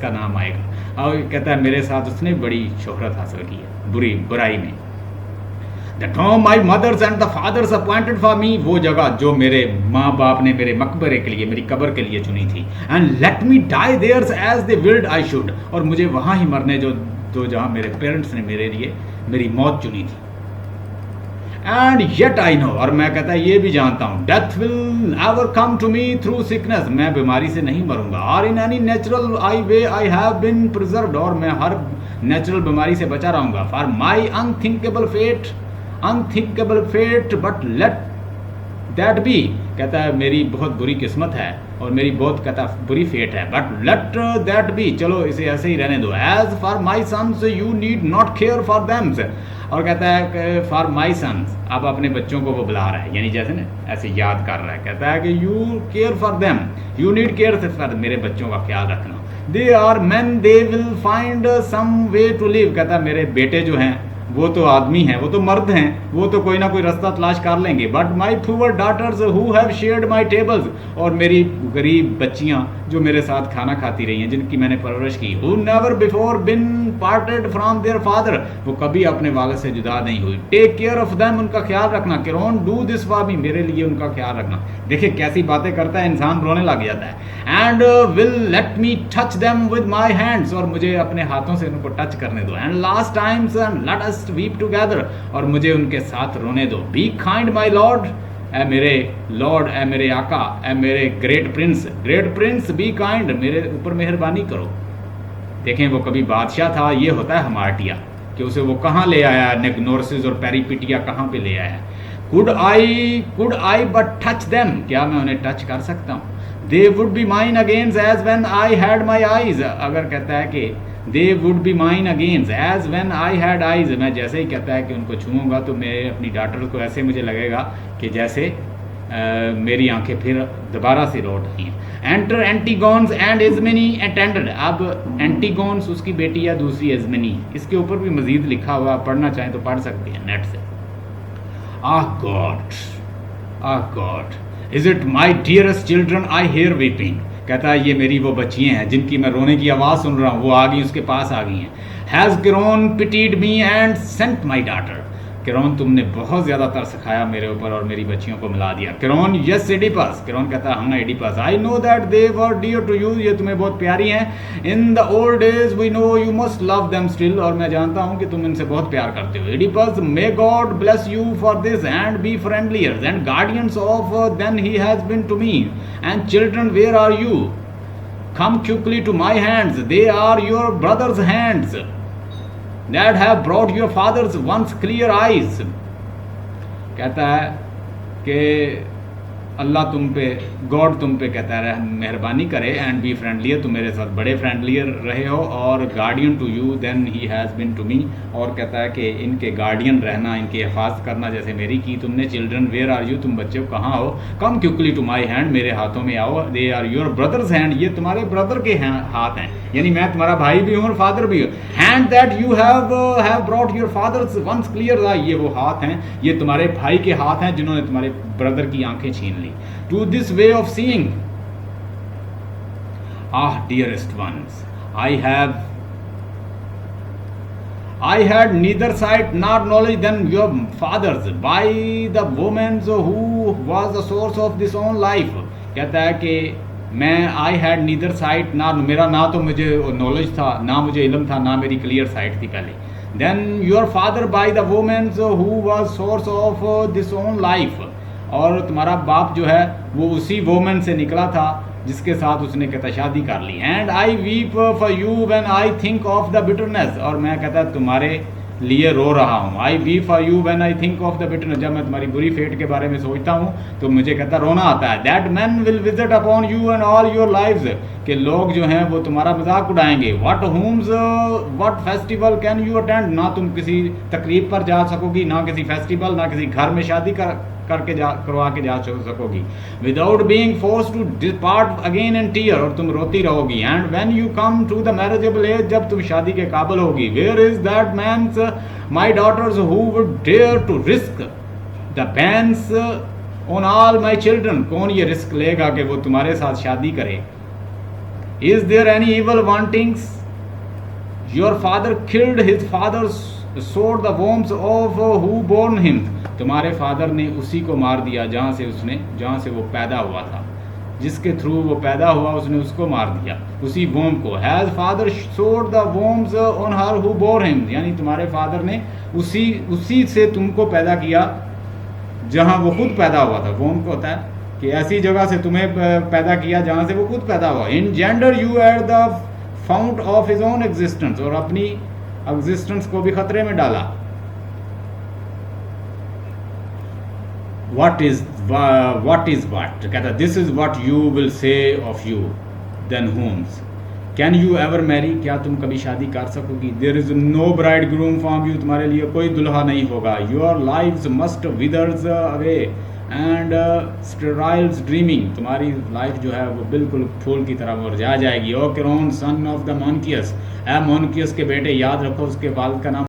उसका नाम आएगा। और कहता है मेरे साथ उसने बड़ी शोहरत हासिल की है बुराई में। The tomb my mothers and the fathers appointed for me, वो जगह जो मेरे माँ बाप ने मेरे मकबरे के लिए, मेरी कब्र के लिए चुनी थी। And let me die there as they willed I should, और मुझे वहाँ ही मरने जो जहाँ मेरे पेरेंट्स ने मेरे लिए मेरी मौत चुनी थी। And yet I know, और मैं कहता है ये भी जानता हूँ, death will never come to me through sickness, मैं बीमारी से नहीं मरूंगा। Or in any natural way I have been preserved, और मैं हर नेचुरल बीमारी से बचा रहूंगा। For my unthinkable fate, but let that be, कहता है मेरी बहुत बुरी किस्मत है और मेरी बहुत कहता बुरी फेट है, बट लेट दैट बी, चलो इसे ऐसे ही रहने दो। As for my sons you need not care for them, और कहता है फॉर माई सन्स, अब अपने बच्चों को वो बुला रहा है, यानी जैसे ना ऐसे याद कर रहा है। कहता है कि you care for them, you need care for, मेरे बच्चों का ख्याल रखना। They are man, they will find some way to live, कहता है मेरे बेटे जो हैं वो तो आदमी हैं, वो तो मर्द हैं, वो तो कोई ना कोई रास्ता तलाश कर लेंगे। But my poor daughters who have shared my tables, और मेरी गरीब बच्चियां जो मेरे साथ खाना खाती रही हैं, जिनकी मैंने परवरिश की। Who never before been parted from their father, वो कभी अपने वालिद से जुदा नहीं हुई। टेक केयर ऑफ देम, उनका ख्याल रखना। Can do this for me, मेरे लिए उनका ख्याल रखना। देखिए कैसी बातें करता है, इंसान रोने लग जाता है। And will let me touch them with my hands, और मुझे अपने हाथों से उनको टच करने दो। And last times and let us weep together, और मुझे उनके साथ रोने दो। बी काइंड माई लॉर्ड, ए मेरे लॉर्ड, ए मेरे आका, ए मेरे ग्रेट प्रिंस बी काइंड, मेरे ऊपर मेहरबानी करो। देखें वो कभी बादशाह था, ये होता है हमार्टिया कि उसे वो कहाँ ले आया, नेग्नोरसिस और पेरीपिटिया कहाँ पे ले आया। Could I but touch them, क्या मैं उन्हें टच कर सकता हूँ। They would be mine again as when I had my eyes, अगर कहता है कि they would be mine again as when I had eyes, मैं जैसे ही कहता है कि उनको छूऊंगा तो मैं अपनी डॉटर को ऐसे मुझे लगेगा कि जैसे मेरी आंखें फिर दोबारा से लौट आई हैं। एंटर एंटीगोन्स एंड इजमिनी अटेंडेड, अब एंटीगोन्स उसकी बेटी या दूसरी इजमिनी, इसके ऊपर भी मजीद लिखा हुआ, पढ़ना चाहें तो पढ़ सकते हैं नेट से। Ah God, is it my dearest children I hear weeping, कहता है ये मेरी वो बच्चियाँ हैं जिनकी मैं रोने की आवाज़ सुन रहा हूँ, वो आ गई, उसके पास आ गई हैं। Has Creon pitied me and sent my daughter, Creon तुमने बहुत ज़्यादा तरस खाया मेरे ऊपर और मेरी बच्चियों को मिला दिया। किरोन यस एडिपस, किरोन कहता है हाँ Oedipus, I know that they were dear to you, ये तुम्हें बहुत प्यारी हैं। In the old days we know you must love them still, और मैं जानता हूँ कि तुम इनसे बहुत प्यार करते हो। Oedipus may God bless you for this and be friendlier and guardians of then he has been to me. And children where are you, come quickly to my hands, they are your brother's hands that have brought your father's once clear eyes, कहता है कि अल्लाह तुम पे, God तुम पे कहता है मेहरबानी करे, एंड बी फ्रेंडलियर, तुम मेरे साथ बड़े फ्रेंडलियर रहे हो, और guardian to you then he has been to me, और कहता है कि इनके गार्डियन रहना, इनकी हिफाजत करना जैसे मेरी की तुमने। चिल्ड्रन वेयर आर यू, तुम बच्चे कहाँ हो। Come quickly to my hand, मेरे हाथों में आओ। They are your brother's hand, ये तुम्हारे ब्रदर के हाथ हैं, यानी मैं तुम्हारा भाई भी हूँ और फादर भी हूँ। Hand that you have brought your father's once clear eye, ये वो हाथ हैं, ये तुम्हारे भाई के हाथ हैं जिन्होंने तुम्हारे ब्रदर की आंखें छीन ली। To this way of seeing, ah dearest ones, I had neither sight nor knowledge than your fathers by the woman who was the source of this own life, कहता है कि मैं आई हैड नीदर साइट, ना मेरा ना तो मुझे knowledge था, ना मुझे इल्म था, ना मेरी क्लियर साइट थी पहले। Then your father by the women who was source of this own life, और तुम्हारा बाप जो है वो उसी वुमेन से निकला था जिसके साथ उसने कहता शादी कर ली। And I weep for you when I think of the bitterness, और मैं कहता तुम्हारे लिए रो रहा हूँ। I weep for you when I think of the bitterness, जब मैं तुम्हारी बुरी फेट के बारे में सोचता हूँ तो मुझे कहता रोना आता है। That man will visit upon you and all your lives, कि लोग जो हैं वो तुम्हारा मजाक उड़ाएंगे। What festival can you attend, ना तुम किसी तकरीब पर जा सकोगी, ना किसी फेस्टिवल, ना किसी घर में शादी करवा के जा सकोगी। Without being force to depart again in tear, और तुम रोती रहोगी। And when you come to the marriageable age, जब तुम शादी के काबिल होगी। Where is that man's my daughters who would dare to risk the banes on all my children, कौन ये रिस्क लेगा कि वो तुम्हारे साथ शादी करे is there any evil wantings, your father killed his father, sowed the wombs of who born him, तुम्हारे फादर ने उसी को मार दिया जहाँ से वो पैदा हुआ था, जिसके थ्रू वो पैदा हुआ उसने उसको मार दिया, उसी वोम को। Has father sowed the वोम्स on her who bore him, यानी तुम्हारे फादर ने उसी से तुमको पैदा किया जहाँ वो खुद पैदा हुआ था। वोम को होता है कि ऐसी जगह से तुम्हें पैदा किया जहाँ से वो खुद पैदा हुआ। Engender you at the fount of his own existence, और अपनी एग्जिस्टेंस को भी खतरे में डाला। what is what, कहता this is what you will say of you, then whom's, can you ever marry, क्या तुम कभी शादी कर सकोगी। there is no bridegroom from you, तुम्हारे लिए कोई दुल्हा नहीं होगा। your lives must withers away and sterils dreaming, तुम्हारी लाइफ जो है वो बिल्कुल फूल की तरह मुरझा जाएगी। ओ क्रोन सन ऑफ द मोनकियस, ए मोनकियस के बेटे, याद रखो उसके बाल का नाम